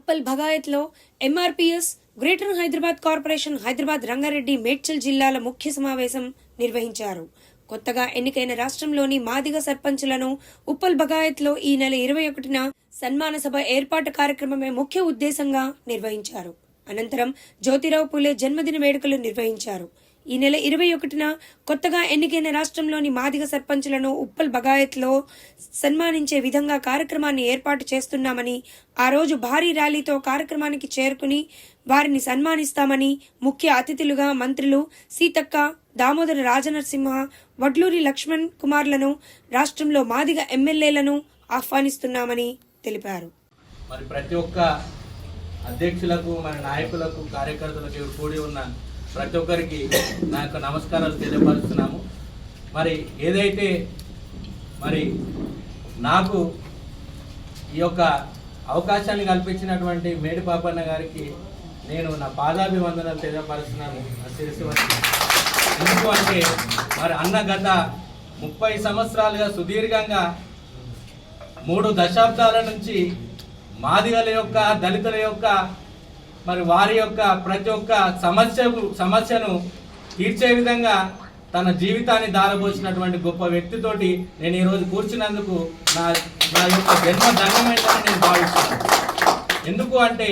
ఉప్పల్ భగాయత్లో MRPS greater Hyderabad corporation Hyderabad Rangareddy Medchal జిల్లాల ముఖ్య సమావేశం నిర్వహించారు. కొత్తగా ఎన్నికైన రాష్ట్రంలోని మాదిగ సర్పంచులను ఉప్పల్ భగాయత్లో ఈ నెల 21న సన్మాన సభ ఏర్పాటు కార్యక్రమమే ముఖ్య ఉద్దేశంగా నిర్వహించారు. అనంతరం జ్యోతిరావు పూలే జన్మదిన వేడుకలు నిర్వహించారు. ఈ నెల 21న కొత్తగా ఎన్నికైన రాష్ట్రంలోని మాదిగ సర్పంచులను ఉప్పల్ భగాయత్లో సన్మానించే విధంగా కార్యక్రమాన్ని ఏర్పాటు చేస్తున్నామని, ఆ రోజు భారీ ర్యాలీతో కార్యక్రమానికి చేరుకుని వారిని సన్మానిస్తామని ముఖ్య అతిథులుగా మంత్రులు సీతక్క, దామోదర రాజనరసింహ, వడ్లూరి లక్ష్మణ్ కుమార్లను, రాష్ట్రంలో మాదిగ ఎమ్మెల్యేలను ఆహ్వానిస్తున్నామని తెలిపారు. మరి ప్రతి ఒక్క అధ్యక్షులకు, మరి నాయకులకు, కార్యకర్తలకు కూడి ఉన్న ప్రతి ఒక్కరికి నా యొక్క నమస్కారాలు తెలియపరుస్తున్నాము. మరి ఏదైతే మరి నాకు ఈ యొక్క అవకాశాన్ని కల్పించినటువంటి మేడి పాపన్న గారికి నేను నా పాదాభివందనాలు తెలియపరుస్తున్నాను. ఎందుకు అంటే మరి అన్న గత 30 సంవత్సరాలుగా సుదీర్ఘంగా 3 దశాబ్దాల నుంచి మాదిగల యొక్క, దళితుల యొక్క, మరి వారి యొక్క ప్రతి ఒక్క సమస్యను తీర్చే విధంగా తన జీవితాన్ని దారబోసినటువంటి గొప్ప వ్యక్తితోటి నేను ఈరోజు కూర్చున్నందుకు నా యొక్క జన్మ ధన్యమైందని నేను భావిస్తున్నాను. ఎందుకు అంటే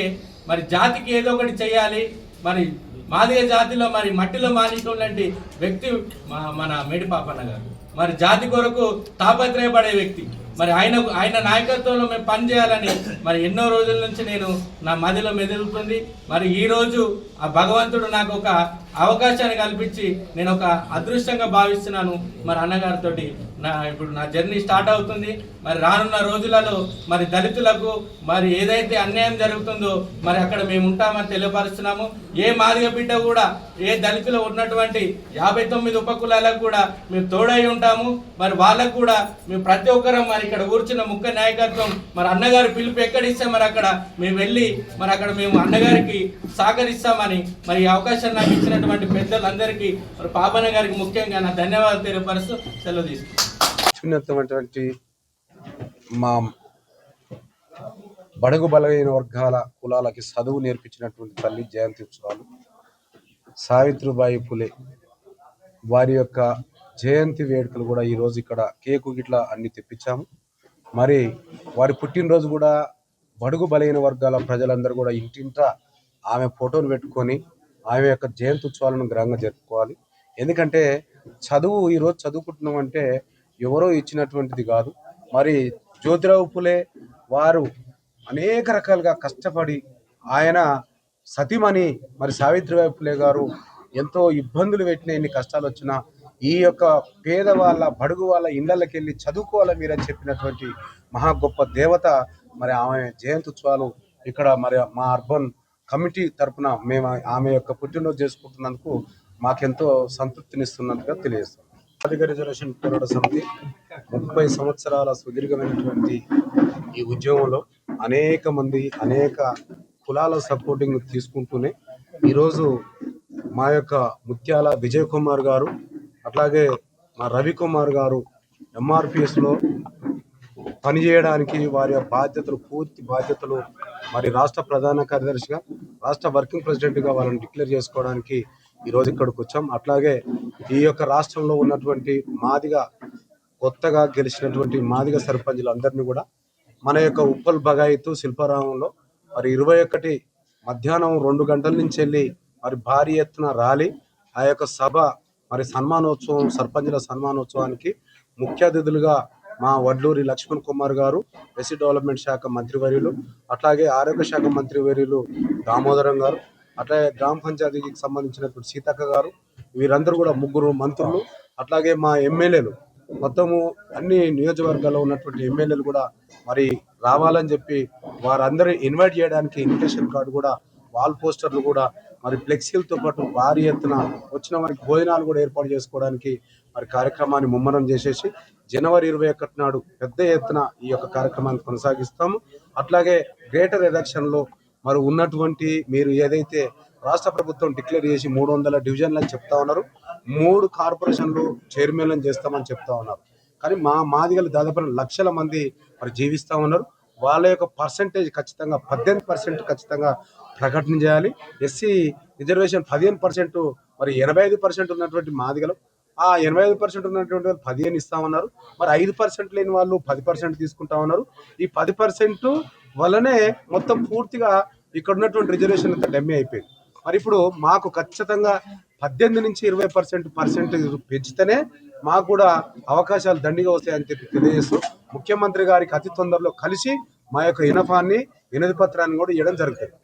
మరి జాతికి ఏదో ఒకటి చేయాలి. మరి మాదిగ జాతిలో మరి మట్టిలో మానినటువంటి వ్యక్తి మన మేడి పాపన్న గారు. మరి జాతి కొరకు తాపత్రయపడే వ్యక్తి. మరి ఆయన నాయకత్వంలో మేము పనిచేయాలని మరి ఎన్నో రోజుల నుంచి నేను నా మదిలో మెదులుతుంది. మరి ఈరోజు ఆ భగవంతుడు నాకు ఒక అవకాశాన్ని కల్పించి నేను ఒక అదృష్టంగా భావిస్తున్నాను. మరి అన్నగారితో ఇప్పుడు నా జర్నీ స్టార్ట్ అవుతుంది. మరి రానున్న రోజులలో మరి దళితులకు మరి ఏదైతే అన్యాయం జరుగుతుందో మరి అక్కడ మేము ఉంటామని తెలియపరుస్తున్నాము. ఏ మాదిగ బిడ్డ కూడా, ఏ దళితులు ఉన్నటువంటి 59 ఉపకులాలకు కూడా మేము తోడై ఉంటాము. మరి వాళ్ళకు కూడా మేము ప్రతి ఒక్కరం మరి ఇక్కడ కూర్చున్న ముఖ్య నాయకత్వం మరి అన్నగారి పిలుపు ఎక్కడిస్తే మరి అక్కడ మేము వెళ్ళి మరి అక్కడ మేము అన్నగారికి సహకరిస్తామని మరి ఈ అవకాశం నాకు ఇచ్చినటువంటి పెద్దలందరికీ మరి పాపన్న గారికి ముఖ్యంగా నా ధన్యవాదాలు తెలియపరుస్తూ సెలవు తీసుకుంటాను. అత్యున్నతమైనటువంటి మా బడుగు బలహీన వర్గాల కులాలకి చదువు నేర్పించినటువంటి తల్లి జయంతి ఉత్సవాలు, సావిత్రిబాయి పులే వారి యొక్క జయంతి వేడుకలు కూడా ఈరోజు ఇక్కడ కేకు గిట్లా అన్ని తెప్పించాము. మరి వారి పుట్టినరోజు కూడా బడుగు బలహీన వర్గాల ప్రజలందరూ కూడా ఇంటింట ఆమె ఫోటోను పెట్టుకొని ఆమె యొక్క జయంతి ఉత్సవాలను ఘనంగా జరుపుకోవాలి. ఎందుకంటే చదువు ఈరోజు చదువుకుంటున్నాం అంటే ఎవరో ఇచ్చినటువంటిది కాదు. మరి జ్యోతిరావు పులే వారు అనేక రకాలుగా కష్టపడి ఆయన సతీమణి మరి సావిత్రిబాయి పులే గారు ఎంతో ఇబ్బందులు పెట్టిన, ఎన్ని కష్టాలు వచ్చినా ఈ యొక్క పేదవాళ్ళ, బడుగు వాళ్ళ ఇళ్లకి వెళ్ళి చదువుకోవాలి మీరని చెప్పినటువంటి మహా గొప్ప దేవత. మరి ఆమె జయంతి ఉత్సవాలు ఇక్కడ మరి మా అర్బన్ కమిటీ తరఫున మేము ఆమె యొక్క పుట్టినరోజు చేసుకుంటున్నందుకు మాకెంతో సంతృప్తినిస్తున్నట్టుగా తెలియజేస్తాం. మాదిగ రిజర్వేషన్ పోరాట సమితి 30 సంవత్సరాల సుదీర్ఘమైనటువంటి ఈ ఉద్యమంలో అనేక మంది, అనేక కులాల సపోర్టింగ్ తీసుకుంటూనే ఈరోజు మా యొక్క ముత్యాల విజయ్ కుమార్ గారు, అట్లాగే మా రవికుమార్ గారు ఎంఆర్పిఎస్లో పనిచేయడానికి వారి బాధ్యతలు, పూర్తి బాధ్యతలు మరి రాష్ట్ర ప్రధాన కార్యదర్శిగా, రాష్ట్ర వర్కింగ్ ప్రెసిడెంట్గా వాళ్ళని డిక్లేర్ చేసుకోవడానికి ఈరోజు ఇక్కడికి వచ్చాం. అట్లాగే ఈ యొక్క రాష్ట్రంలో ఉన్నటువంటి మాదిగ, కొత్తగా గెలిచినటువంటి మాదిగ సర్పంచులందరినీ కూడా మన యొక్క ఉప్పల్ భగాయతు శిల్పారామంలో మరి 21 మధ్యాహ్నం 2 గంటల నుంచి వెళ్ళి మరి భారీ ఎత్తున ర్యాలీ, ఆ యొక్క సభ మరి సన్మానోత్సవం, సర్పంచుల సన్మానోత్సవానికి ముఖ్య అతిథులుగా మా వడ్లూరి లక్ష్మణ్ కుమార్ గారు, ఎస్సీ డెవలప్మెంట్ శాఖ మంత్రివర్యులు, అట్లాగే ఆరోగ్య శాఖ మంత్రివర్యులు దామోదరం గారు, అట్లాగే గ్రామ పంచాయతీకి సంబంధించినటువంటి సీతక్క గారు, వీరందరూ కూడా 3 మంత్రులు, అట్లాగే మా ఎమ్మెల్యేలు మొత్తము అన్ని నియోజకవర్గాల్లో ఉన్నటువంటి ఎమ్మెల్యేలు కూడా మరి రావాలని చెప్పి వారందరూ ఇన్వైట్ చేయడానికి ఇన్విటేషన్ కార్డు కూడా, వాల్ పోస్టర్లు కూడా, మరి ఫ్లెక్సీలతో పాటు భారీ ఎత్తున వచ్చిన వారికి భోజనాలు కూడా ఏర్పాటు చేసుకోవడానికి మరి కార్యక్రమాన్ని ముమ్మరం చేసేసి జనవరి 21 నాడు పెద్ద ఎత్తున ఈ యొక్క కార్యక్రమాన్ని కొనసాగిస్తాము. అట్లాగే గ్రేటర్ ఎలక్షన్లో మరి ఉన్నటువంటి మీరు ఏదైతే రాష్ట్ర ప్రభుత్వం డిక్లేర్ చేసి 300 డివిజన్లని చెప్తా ఉన్నారు, 3 కార్పొరేషన్లు చైర్మన్లను చేస్తామని చెప్తా ఉన్నారు. కానీ మాదిగలు దాదాపు లక్షల మంది మరి జీవిస్తూ ఉన్నారు. వాళ్ళ యొక్క పర్సంటేజ్ ఖచ్చితంగా 18% ఖచ్చితంగా ప్రకటన చేయాలి. ఎస్సీ రిజర్వేషన్ 15%, మరి 85% ఉన్నటువంటి మాదిగలు ఆ 85% ఉన్నటువంటి వాళ్ళు 15 ఇస్తామన్నారు. మరి 5% లేని వాళ్ళు 10% తీసుకుంటామన్నారు. ఈ 10% వల్లనే మొత్తం పూర్తిగా ఇక్కడ ఉన్నటువంటి రిజర్వేషన్ అంతా డమ్మీ అయిపోయింది. మరి ఇప్పుడు మాకు ఖచ్చితంగా 18 నుంచి 20% పెంచితేనే మాకు కూడా అవకాశాలు దండిగా వస్తాయని చెప్పి తెలియజేస్తూ ముఖ్యమంత్రి గారికి అతి తొందరలో కలిసి మా యొక్క వినతి పత్రాన్ని కూడా ఇవ్వడం జరుగుతుంది.